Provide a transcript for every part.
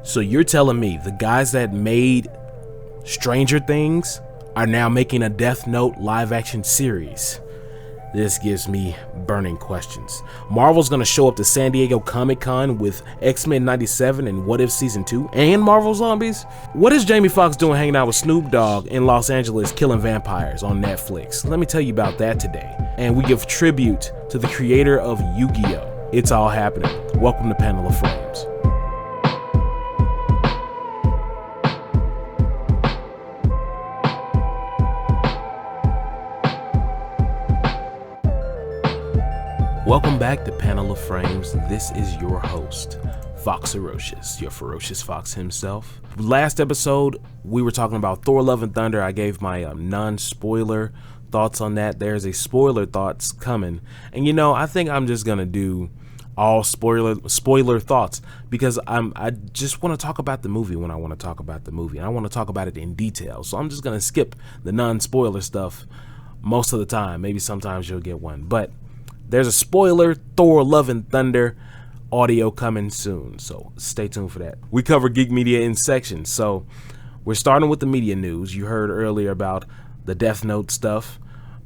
So you're telling me the guys that made Stranger Things are now making a Death Note live action series? This gives me burning questions. Marvel's gonna show up to San Diego Comic-Con with X-Men 97 and What If Season 2 and Marvel Zombies? What is Jamie Foxx doing hanging out with Snoop Dogg in Los Angeles killing vampires on Netflix? Let me tell you about that today. And we give tribute to the creator of YuGiOh. It's all happening. Welcome to Panel of Frames. Welcome back to Panel of Frames. This is your host, Foxx, your ferocious Fox himself. Last episode, we were talking about Thor: Love and Thunder. I gave my non-spoiler thoughts on that. There's a spoiler thoughts coming. And you know, I think I'm just gonna do all spoiler thoughts because I just want to talk about the movie when I want to talk about the movie. And I want to talk about it in detail. So I'm just gonna skip the non-spoiler stuff most of the time. Maybe sometimes you'll get one. But there's a spoiler Thor: Love and Thunder audio coming soon, so stay tuned for that. We cover geek media in sections, so we're starting with the media news. You heard earlier about the Death Note stuff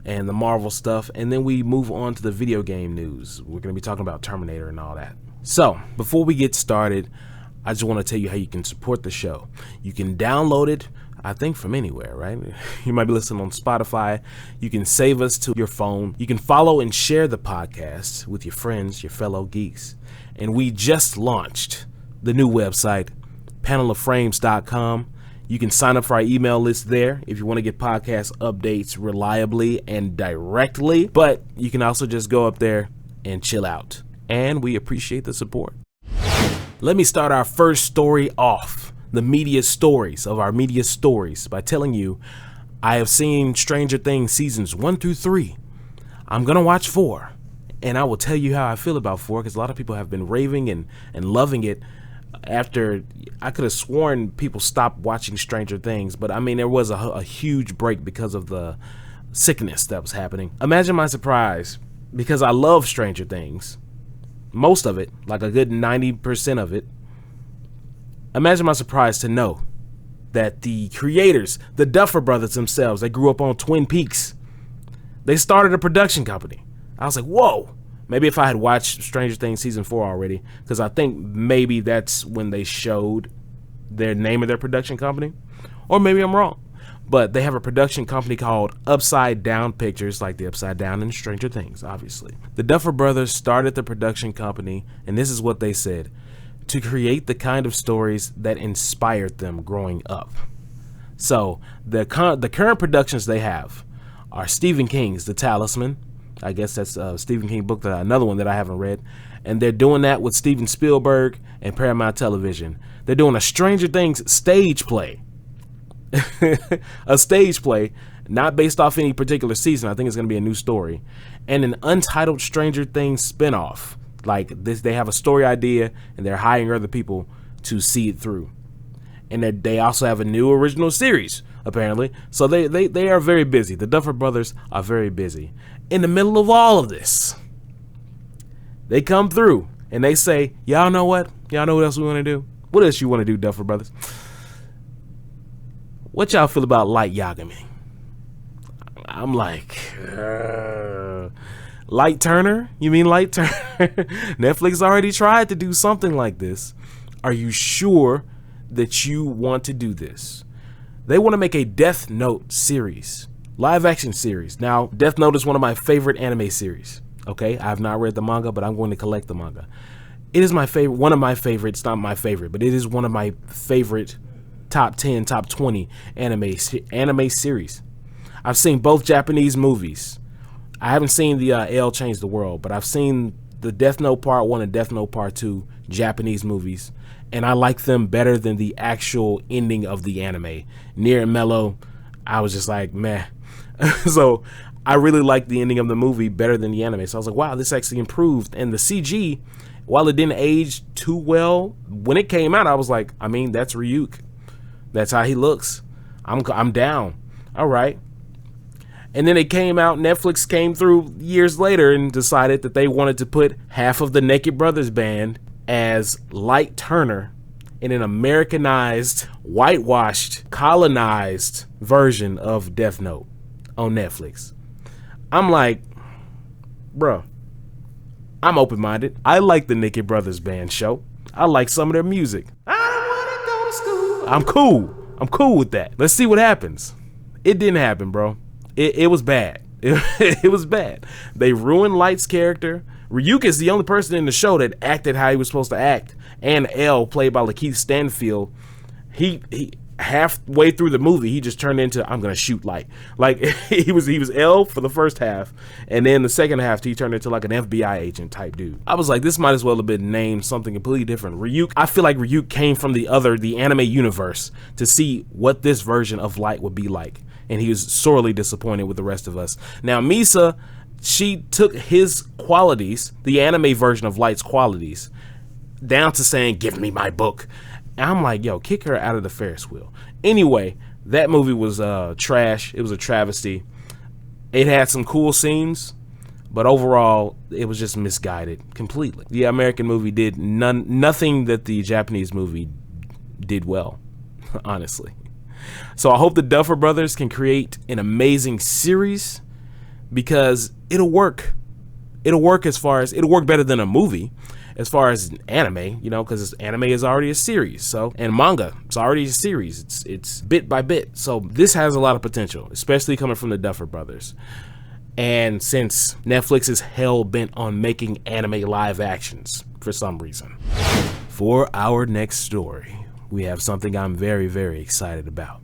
and the Marvel stuff, and then we move on to the video game news. We're going to be talking about Terminator and all that. So before we get started, I just want to tell you how you can support the show. You can download it, I think, from anywhere, right? You might be listening on Spotify. You can save us to your phone. You can follow and share the podcast with your friends, your fellow geeks. And we just launched the new website, panelofframes.com. You can sign up for our email list there if you want to get podcast updates reliably and directly. But you can also just go up there and chill out. And we appreciate the support. Let me start our first story off. The media stories of our media stories by telling you I have seen Stranger Things seasons 1 through 3. I'm gonna watch 4, and I will tell you how I feel about 4 because a lot of people have been raving and loving it. After I could have sworn people stopped watching Stranger Things, but I mean there was a huge break because of the sickness that was happening. Imagine my surprise, because I love Stranger Things, most of it, like a good 90% of it. Imagine my surprise to know that the creators, the Duffer Brothers themselves, they grew up on Twin Peaks. They started a production company. I was like, whoa. Maybe if I had watched Stranger Things season 4 already, because I think maybe that's when they showed their name of their production company. Or maybe I'm wrong. But they have a production company called Upside Down Pictures, like the Upside Down in Stranger Things, obviously. The Duffer Brothers started the production company, and this is what they said: to create the kind of stories that inspired them growing up. So the current productions they have are Stephen King's The Talisman. I guess that's a Stephen King book, another one that I haven't read. And they're doing that with Steven Spielberg and Paramount Television. They're doing a Stranger Things stage play. A stage play, not based off any particular season. I think it's going to be a new story. And an untitled Stranger Things spinoff. Like this, they have a story idea and they're hiring other people to see it through. And they also have a new original series, apparently. So they are very busy. The Duffer Brothers are very busy. In the middle of all of this, they come through and they say, y'all know what? Y'all know what else we want to do? What else you want to do, Duffer Brothers? What y'all feel about Light Yagami? I'm like, Light Turner? You mean Light Turner? Netflix already tried to do something like this. Are you sure that you want to do this? They want to make a Death Note series, live action series. Now, Death Note is one of my favorite anime series. Okay, I have not read the manga, but I'm going to collect the manga. It is my favorite, one of my favorites, not my favorite, but it is one of my favorite top 10, top 20 anime series. I've seen both Japanese movies. I haven't seen the L Change the World, but I've seen the Death Note Part 1 and Death Note Part 2 Japanese movies, and I like them better than the actual ending of the anime. Near and Mellow, I was just like, meh. So I really liked the ending of the movie better than the anime. So I was like, wow, this actually improved. And the CG, while it didn't age too well, when it came out, I was like, I mean, that's Ryuk. That's how he looks. I'm down. All right. And then it came out, Netflix came through years later and decided that they wanted to put half of the Naked Brothers band as Light Turner in an Americanized, whitewashed, colonized version of Death Note on Netflix. I'm like, bro, I'm open-minded. I like the Nicky Brothers Band show. I like some of their music. I don't wanna go to school. I'm cool with that. Let's see what happens. It didn't happen, bro. It was bad. It was bad. They ruined Light's character. Ryuk is the only person in the show that acted how he was supposed to act. And L, played by Lakeith Stanfield, he halfway through the movie, he just turned into, I'm gonna shoot Light. Like he was L for the first half, and then the second half he turned into like an FBI agent type dude. I was like, this might as well have been named something completely different. Ryuk, I feel like Ryuk came from the anime universe to see what this version of Light would be like, and he was sorely disappointed with the rest of us. Now Misa, she took his qualities, the anime version of Light's qualities, down to saying, give me my book. And I'm like, yo, kick her out of the Ferris wheel. Anyway, that movie was trash. It was a travesty. It had some cool scenes, but overall, it was just misguided completely. The American movie did nothing that the Japanese movie did well, honestly. So I hope the Duffer Brothers can create an amazing series, because it'll work. It'll work it'll work better than a movie. As far as anime, you know, because anime is already a series, so, and manga, it's already a series. It's bit by bit. So this has a lot of potential, especially coming from the Duffer Brothers. And since Netflix is hell bent on making anime live actions for some reason. For our next story, we have something I'm very, very excited about.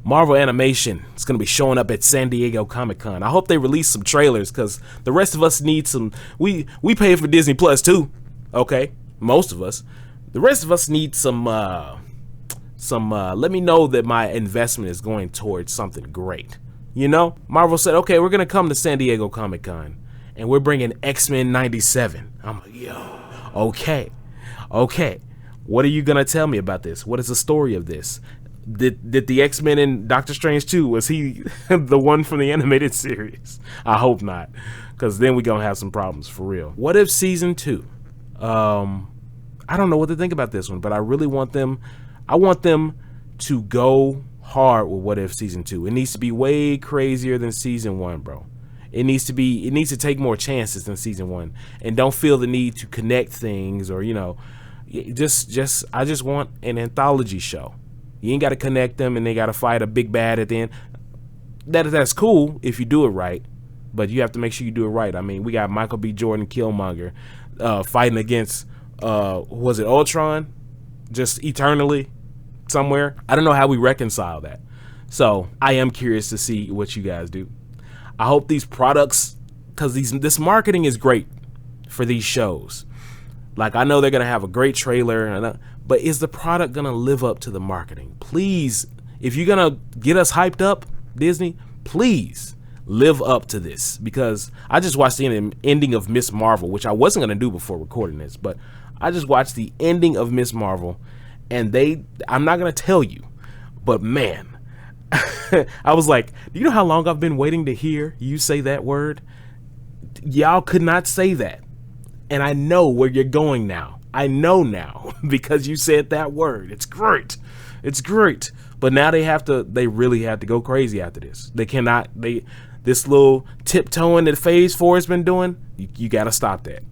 Marvel Animation is going to be showing up at San Diego Comic-Con. I hope they release some trailers, because the rest of us need some. We pay for Disney Plus too, okay? Most of us. The rest of us need some. Let me know that my investment is going towards something great. You know, Marvel said, okay, we're gonna come to San Diego Comic-Con, and we're bringing XMen '97. I'm like, yo, okay. What are you gonna tell me about this? What is the story of this? Did the X-Men in Doctor Strange 2, was he the one from the animated series? I hope not, because then we're going to have some problems for real. What if season 2? I don't know what to think about this one, but I really want them, to go hard with What If season 2. It needs to be way crazier than season 1, bro. It needs to take more chances than season 1, and don't feel the need to connect things, or, you know, I just want an anthology show. You ain't got to connect them and they got to fight a big bad at the end. That's cool if you do it right, but you have to make sure you do it right. I mean, we got Michael B. Jordan, Killmonger, fighting against, was it Ultron? Just eternally somewhere. I don't know how we reconcile that. So I am curious to see what you guys do. I hope these products, because this marketing is great for these shows. Like, I know they're going to have a great trailer, but is the product going to live up to the marketing? Please, if you're going to get us hyped up, Disney, please live up to this. Because I just watched the ending of Miss Marvel, which I wasn't going to do before recording this, but I just watched the ending of Miss Marvel, and I'm not going to tell you, but man, I was like, do you know how long I've been waiting to hear you say that word? Y'all could not say that. And I know where you're going now. I know now because you said that word. It's great. It's great. But now they really have to go crazy after this. They cannot, this little tiptoeing that Phase 4 has been doing, you got to stop that.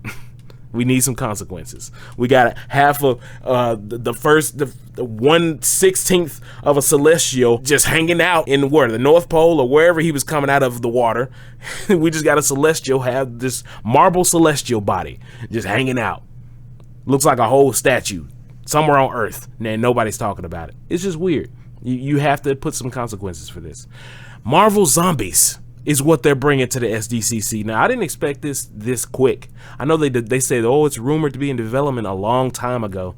We need some consequences. We got half of the 1/16 of a celestial just hanging out in the North Pole or wherever he was coming out of the water. We just got a celestial have this marble celestial body just hanging out. Looks like a whole statue somewhere on Earth, and nobody's talking about it. It's just weird. You have to put some consequences for this. Marvel Zombies is what they're bringing to the SDCC. Now, I didn't expect this quick. I know they said, oh, it's rumored to be in development a long time ago,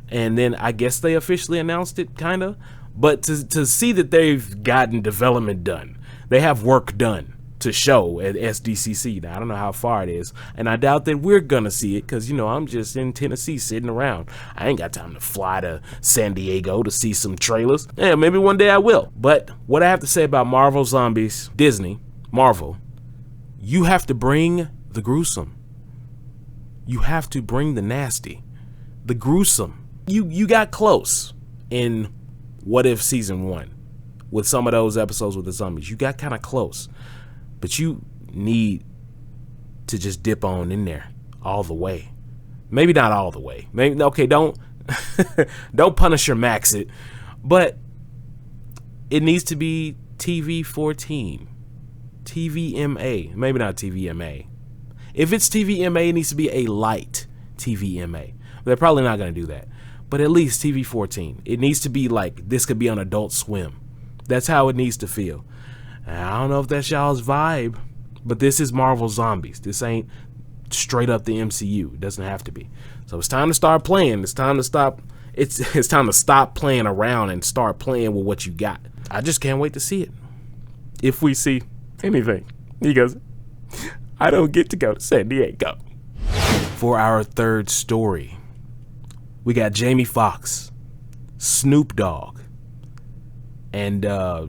and then I guess they officially announced it, kind of. But to see that they've gotten development done, they have work done to show at SDCC. Now, I don't know how far it is, and I doubt that we're gonna see it, because, you know, I'm just in Tennessee sitting around. I ain't got time to fly to San Diego to see some trailers. Yeah, maybe one day I will. But what I have to say about Marvel Zombies, Disney, Marvel, you have to bring the gruesome. You have to bring the nasty, the gruesome. you got close in What If Season 1 with some of those episodes with the zombies. You got kind of close, but you need to just dip on in there all the way. Maybe not all the way. Maybe, okay, don't don't Punisher Max it, but it needs to be TV 14, TVMA, maybe not TVMA. If it's TVMA, it needs to be a light TVMA. They're probably not going to do that, but at least TV 14. It needs to be like, this could be on Adult Swim. That's how it needs to feel. And I don't know if that's y'all's vibe, but this is Marvel Zombies. This ain't straight up the MCU. It doesn't have to be. So it's time to start playing. It's time to stop. It's time to stop playing around and start playing with what you got. I just can't wait to see it. If we see anything, because I don't get to go to San Diego. For our third story, we got Jamie Foxx, Snoop Dogg, and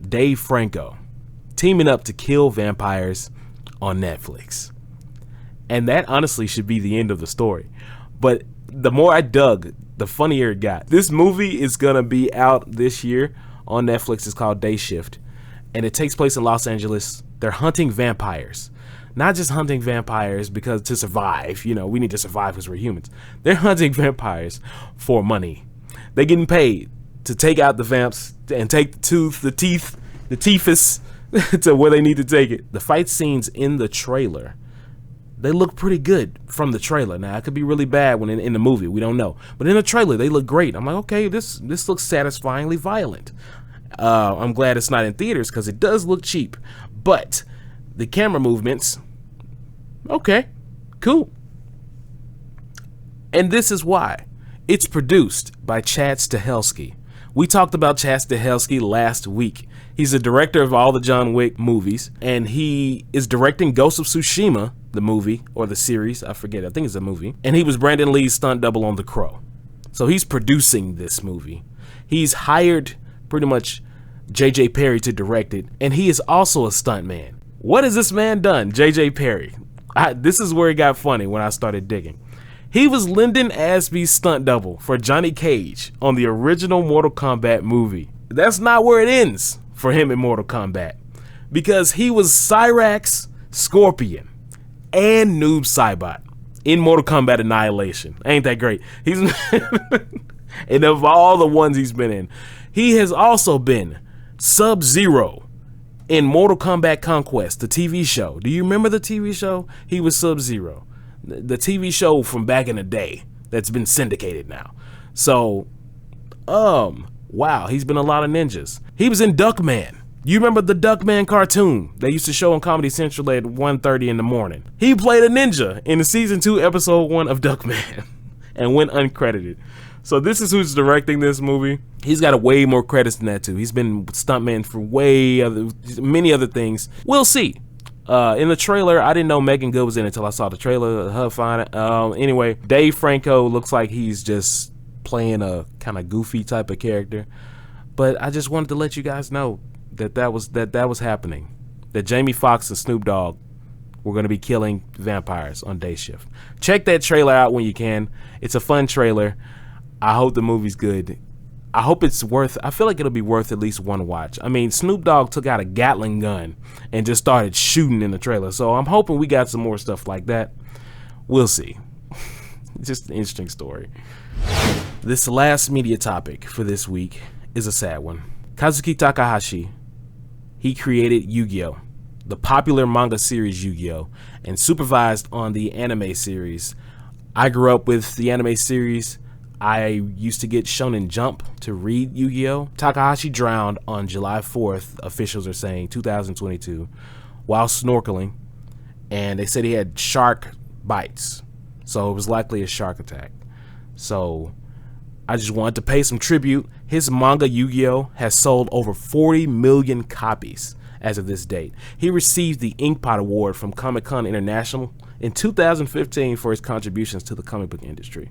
Dave Franco teaming up to kill vampires on Netflix. And that honestly should be the end of the story. But the more I dug, the funnier it got. This movie is going to be out this year on Netflix. It's called Day Shift. And it takes place in Los Angeles. They're hunting vampires. Not just hunting vampires because to survive. You know, we need to survive because we're humans. They're hunting vampires for money. They're getting paid to take out the vamps and take the tooth, the teeth, the teethus to where they need to take it. The fight scenes in the trailer, they look pretty good from the trailer. Now, it could be really bad when in the movie. We don't know. But in the trailer, they look great. I'm like, okay, this looks satisfyingly violent. I'm glad it's not in theaters because it does look cheap. But the camera movements, okay, cool. And this is why. It's produced by Chad Stahelski. We talked about Chad Stahelski last week. He's the director of all the John Wick movies, and he is directing Ghost of Tsushima, the movie, or the series, I forget, I think it's a movie. And he was Brandon Lee's stunt double on The Crow. So he's producing this movie. He's hired pretty much JJ Perry to direct it, and he is also a stuntman. What has this man done, JJ Perry? This is where it got funny when I started digging. He was Lyndon Ashby's stunt double for Johnny Cage on the original Mortal Kombat movie. That's not where it ends for him in Mortal Kombat, because he was Cyrax, Scorpion, and Noob Saibot in Mortal Kombat Annihilation. Ain't that great? He's and of all the ones he's been in, he has also been Sub-Zero in Mortal Kombat Conquest, the TV show. Do you remember the TV show? He was Sub-Zero. The TV show from back in the day that's been syndicated now. So, wow, he's been a lot of ninjas. He was in Duckman. You remember the Duckman cartoon they used to show on Comedy Central at 1:30 in the morning? He played a ninja in the season 2, episode 1 of Duckman and went uncredited. So this is who's directing this movie. He's got way more credits than that too. He's been stuntman for many other things. We'll see. In the trailer, I didn't know Megan Good was in it until I saw the trailer. Her fine. Anyway, Dave Franco looks like he's just playing a kind of goofy type of character. But I just wanted to let you guys know that was happening. That Jamie Foxx and Snoop Dogg were going to be killing vampires on Day Shift. Check that trailer out when you can. It's a fun trailer. I hope the movie's good. I hope it's I feel like it'll be worth at least one watch. I mean, Snoop Dogg took out a Gatling gun and just started shooting in the trailer. So I'm hoping we got some more stuff like that. We'll see. Just an interesting story. This last media topic for this week is a sad one. Kazuki Takahashi, he created YuGiOh, the popular manga series YuGiOh, and supervised on the anime series. I grew up with the anime series. I used to get Shonen Jump to read YuGiOh. Takahashi drowned on July 4th, officials are saying, 2022, while snorkeling. And they said he had shark bites. So it was likely a shark attack. So I just wanted to pay some tribute. His manga YuGiOh has sold over 40 million copies as of this date. He received the Inkpot Award from Comic-Con International in 2015 for his contributions to the comic book industry.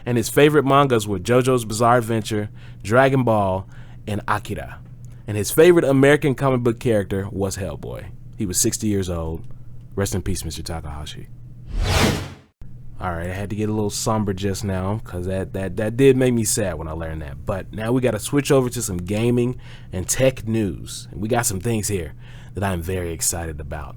And his favorite mangas were JoJo's Bizarre Adventure, Dragon Ball, and Akira. And his favorite American comic book character was Hellboy. He was 60 years old. Rest in peace, Mr. Takahashi. All All right, I had to get a little somber just now because that did make me sad when I learned that. But now we got to switch over to some gaming and tech news. And we got some things here that I'm very excited about.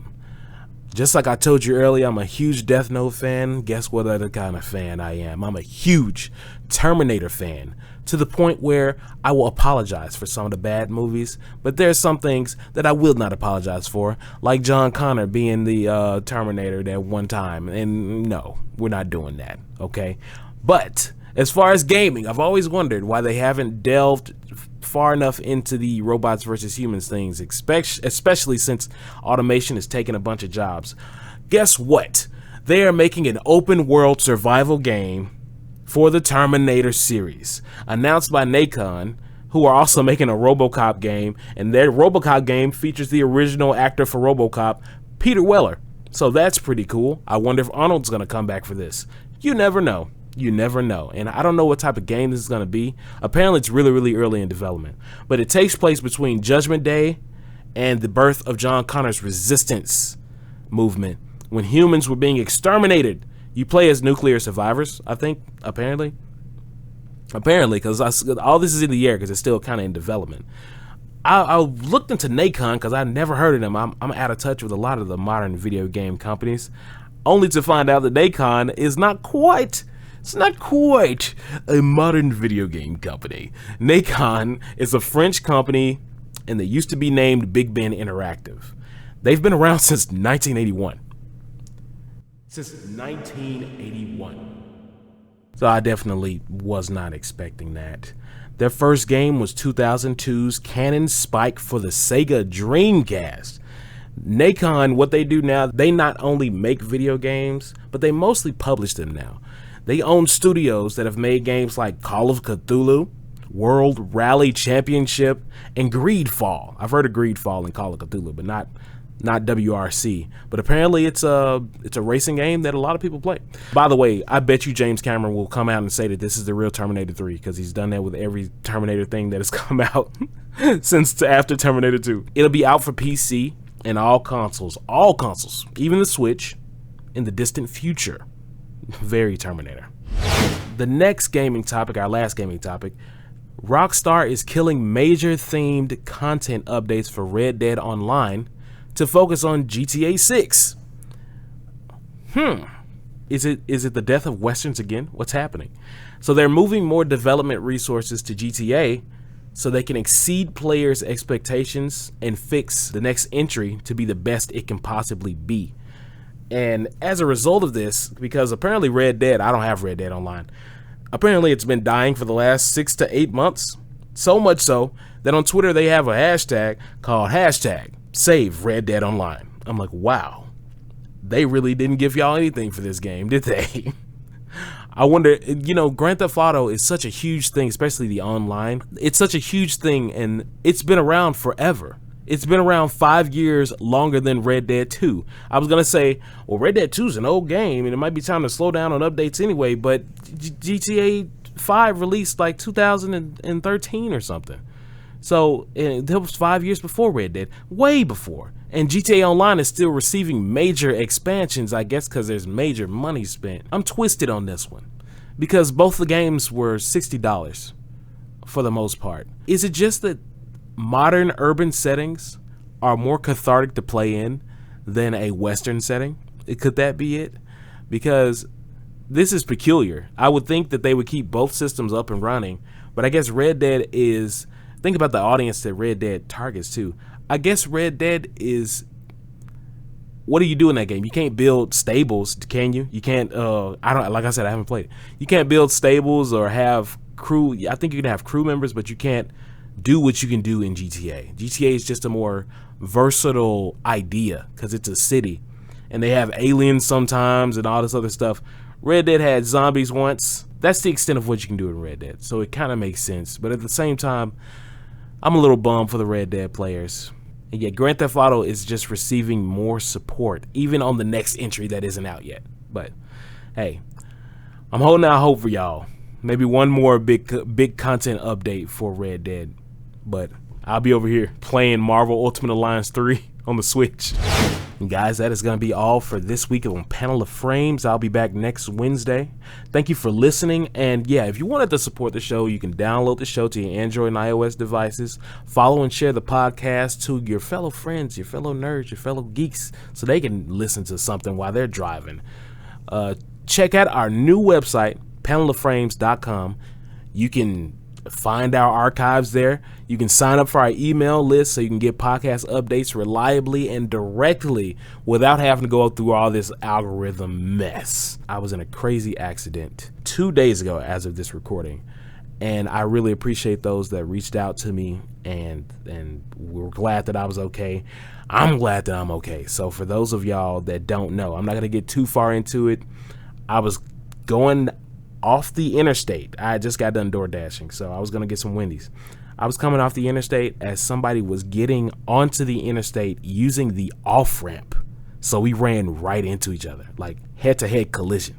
Just like I told you earlier, I'm a huge Death Note fan. Guess what other kind of fan I am? I'm a huge Terminator fan, to the point where I will apologize for some of the bad movies, but there's some things that I will not apologize for, like John Connor being the Terminator that one time, and no, we're not doing that, okay? But as far as gaming, I've always wondered why they haven't delved far enough into the robots versus humans things, especially since automation is taking a bunch of jobs. Guess what? They are making an open world survival game for the Terminator series, announced by Nacon, who are also making a RoboCop game, and their RoboCop game features the original actor for RoboCop, Peter Weller. So that's pretty cool. I wonder if Arnold's gonna come back for this. You never know. You never know. And I don't know what type of game this is gonna be. Apparently it's really, really early in development, but it takes place between Judgment Day and the birth of John Connor's resistance movement, when humans were being exterminated. You play as nuclear survivors, I think, apparently, because all this is in the air because it's still kind of in development. I looked into Nacon because I never heard of them. I'm out of touch with a lot of the modern video game companies, only to find out that Nacon is not quite a modern video game company. Nacon is a French company, and they used to be named Big Ben Interactive. They've been around since 1981. Since 1981. So I definitely was not expecting that. Their first game was 2002's Cannon Spike for the Sega Dreamcast. Nacon, what they do now, they not only make video games, but they mostly publish them now. They own studios that have made games like Call of Cthulhu, World Rally Championship, and Greedfall. I've heard of Greedfall and Call of Cthulhu, but not WRC, but apparently it's a racing game that a lot of people play. By the way, I bet you James Cameron will come out and say that this is the real Terminator 3, because he's done that with every Terminator thing that has come out since after Terminator 2. It'll be out for PC and all consoles, even the Switch, in the distant future. Very Terminator. The next gaming topic, our last gaming topic, Rockstar is killing major themed content updates for Red Dead Online to focus on GTA 6. Is it the death of Westerns again? What's happening? So they're moving more development resources to GTA so they can exceed players' expectations and fix the next entry to be the best it can possibly be. And as a result of this, because apparently Red Dead, I don't have Red Dead Online, apparently it's been dying for the last 6 to 8 months. So much so that on Twitter they have a hashtag called #Save Red Dead Online. I'm like, wow, they really didn't give y'all anything for this game, did they? I wonder, Grand Theft Auto is such a huge thing, especially the online. It's such a huge thing, and it's been around forever. It's been around 5 years longer than Red Dead 2. I was going to say, well, Red Dead 2 is an old game, and it might be time to slow down on updates anyway, but GTA 5 released like 2013 or something. So that was 5 years before Red Dead, way before. And GTA Online is still receiving major expansions, I guess because there's major money spent. I'm twisted on this one because both the games were $60 for the most part. Is it just that modern urban settings are more cathartic to play in than a Western setting? Could that be it? Because this is peculiar. I would think that they would keep both systems up and running, but I guess Red Dead is... Think about the audience that Red Dead targets too. I guess Red Dead is... What do you do in that game? You can't build stables, can you? You can't... like I said, I haven't played it. You can't build stables or have crew. I think you can have crew members, but you can't do what you can do in GTA. GTA is just a more versatile idea because it's a city, and they have aliens sometimes and all this other stuff. Red Dead had zombies once. That's the extent of what you can do in Red Dead, so it kind of makes sense. But at the same time, I'm a little bummed for the Red Dead players. And yet Grand Theft Auto is just receiving more support, even on the next entry that isn't out yet. But hey, I'm holding out hope for y'all. Maybe one more big content update for Red Dead. But I'll be over here playing Marvel Ultimate Alliance 3 on the Switch. And guys, that is going to be all for this week on Panel of Frames. I'll be back next Wednesday. Thank you for listening. And yeah, if you wanted to support the show, you can download the show to your Android and iOS devices. Follow and share the podcast to your fellow friends, your fellow nerds, your fellow geeks, so they can listen to something while they're driving. Check out our new website, panelofframes.com. You can find our archives there. You can sign up for our email list so you can get podcast updates reliably and directly without having to go through all this algorithm mess. I was in a crazy accident 2 days ago as of this recording, and I really appreciate those that reached out to me and were glad that I was okay. I'm glad that I'm okay. So for those of y'all that don't know, I'm not going to get too far into it. I was going off the interstate. I just got done door dashing, so I was gonna get some Wendy's. I was coming off the interstate as somebody was getting onto the interstate using the off ramp, so we ran right into each other, like head-to-head collision.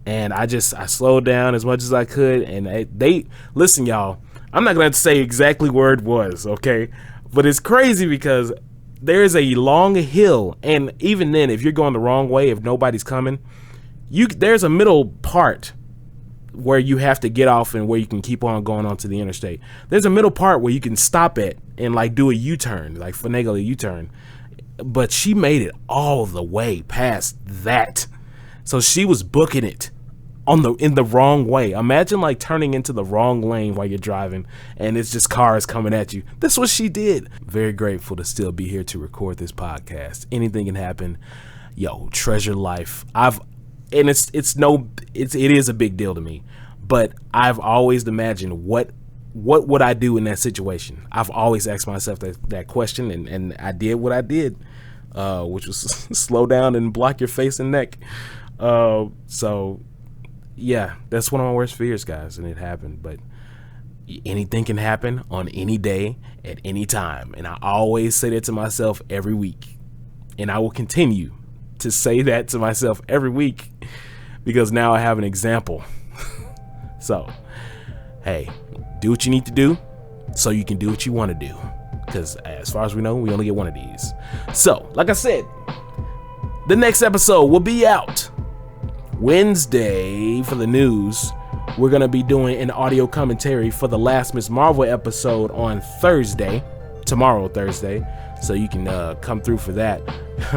And I slowed down as much as I could, and they listen, y'all, I'm not gonna say exactly where it was, okay, but it's crazy because there's a long hill, and even then, if you're going the wrong way, if nobody's coming, there's a middle part where you have to get off and where you can keep on going onto the interstate. There's a middle part where you can stop at and like do a U-turn, like finagle a U-turn. But she made it all the way past that. So she was booking it in the wrong way. Imagine like turning into the wrong lane while you're driving and it's just cars coming at you. That's what she did. Very grateful to still be here to record this podcast. Anything can happen. Yo, treasure life. And it is a big deal to me, but I've always imagined what would I do in that situation. I've always asked myself that question, and I did what I did, which was slow down and block your face and neck. So yeah, that's one of my worst fears, guys, and it happened. But anything can happen on any day at any time, and I always say that to myself every week, and I will continue to say that to myself every week because now I have an example. So, hey, do what you need to do so you can do what you want to do, because as far as we know, we only get one of these. So, like I said, the next episode will be out Wednesday for the news. We're going to be doing an audio commentary for the last Ms. Marvel episode on tomorrow, Thursday. So you can come through for that.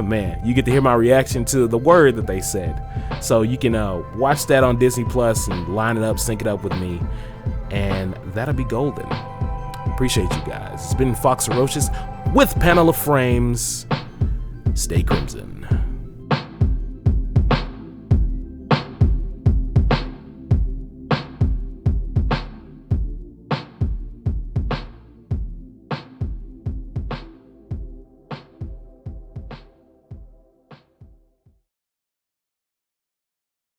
Man, you get to hear my reaction to the word that they said. So you can watch that on Disney Plus and line it up, sync it up with me, and that'll be golden. Appreciate you guys. It's been Foxx with Panel of Frames. Stay crimson.